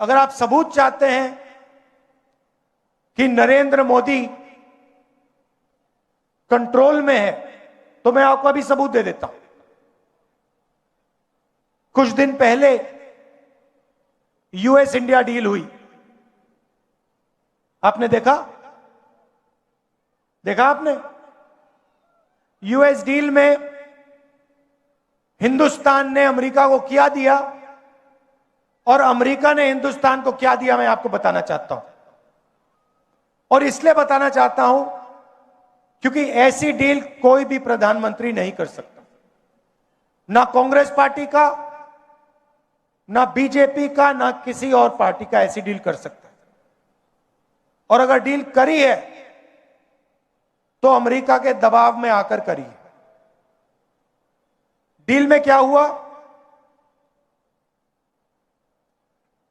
अगर आप सबूत चाहते हैं कि नरेंद्र मोदी कंट्रोल में है, तो मैं आपको अभी सबूत दे देता हूं। कुछ दिन पहले यूएस इंडिया डील हुई, आपने देखा आपने? यूएस डील में हिंदुस्तान ने अमेरिका को क्या दिया और अमेरिका ने हिंदुस्तान को क्या दिया, मैं आपको बताना चाहता हूं। और इसलिए बताना चाहता हूं क्योंकि ऐसी डील कोई भी प्रधानमंत्री नहीं कर सकता, ना कांग्रेस पार्टी का, ना बीजेपी का, ना किसी और पार्टी का ऐसी डील कर सकता है। और अगर डील करी है तो अमेरिका के दबाव में आकर करी है। डील में क्या हुआ?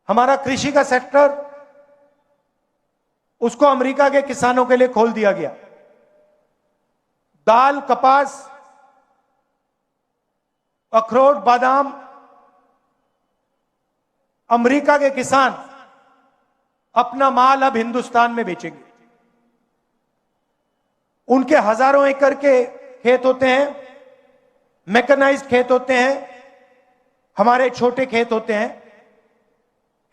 हमारा कृषि का सेक्टर, उसको अमेरिका के किसानों के लिए खोल दिया गया। दाल, कपास, अखरोट, बादाम, अमेरिका के किसान अपना माल अब हिंदुस्तान में बेचेंगे। उनके हजारों एकड़ के खेत होते हैं, मैकेनाइज्ड खेत होते हैं, हमारे छोटे खेत होते हैं।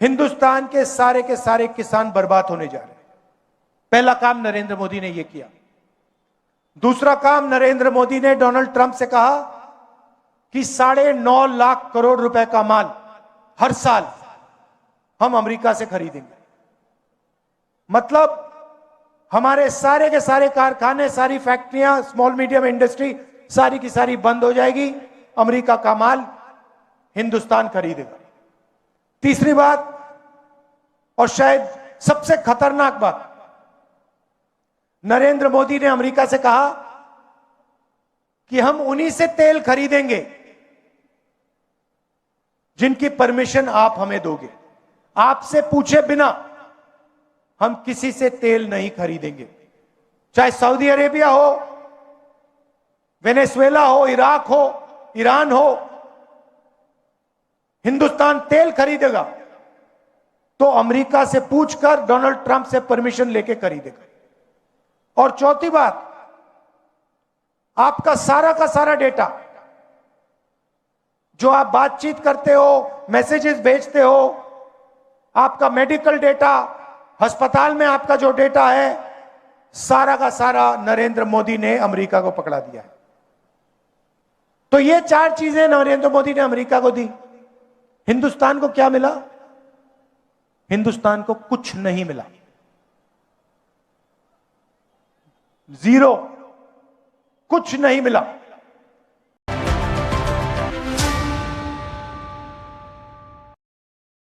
हिंदुस्तान के सारे किसान बर्बाद होने जा रहे हैं। पहला काम नरेंद्र मोदी ने यह किया। दूसरा काम, नरेंद्र मोदी ने डोनाल्ड ट्रंप से कहा कि 9.5 लाख करोड़ रुपए का माल हर साल हम अमेरिका से खरीदेंगे। मतलब हमारे सारे के सारे कारखाने, सारी फैक्ट्रियां, स्मॉल मीडियम इंडस्ट्री सारी की सारी बंद हो जाएगी, अमेरिका का माल हिंदुस्तान खरीदेगा। तीसरी बात, और शायद सबसे खतरनाक बात, नरेंद्र मोदी ने अमेरिका से कहा कि हम उन्हीं से तेल खरीदेंगे जिनकी परमिशन आप हमें दोगे। आपसे पूछे बिना हम किसी से तेल नहीं खरीदेंगे, चाहे सऊदी अरेबिया हो, वेनेजुएला हो, इराक हो, ईरान हो। हिंदुस्तान तेल खरीदेगा तो अमेरिका से पूछकर, डोनाल्ड ट्रंप से परमिशन लेके खरीदेगा। और चौथी बात, आपका सारा का सारा डेटा, जो आप बातचीत करते हो, मैसेजेस भेजते हो, आपका मेडिकल डेटा, अस्पताल में आपका जो डेटा है, सारा का सारा नरेंद्र मोदी ने अमेरिका को पकड़ा दिया है। तो ये 4 चीजें नरेंद्र मोदी ने अमेरिका को दी। हिंदुस्तान को क्या मिला? हिंदुस्तान को कुछ नहीं मिला, जीरो, कुछ नहीं मिला।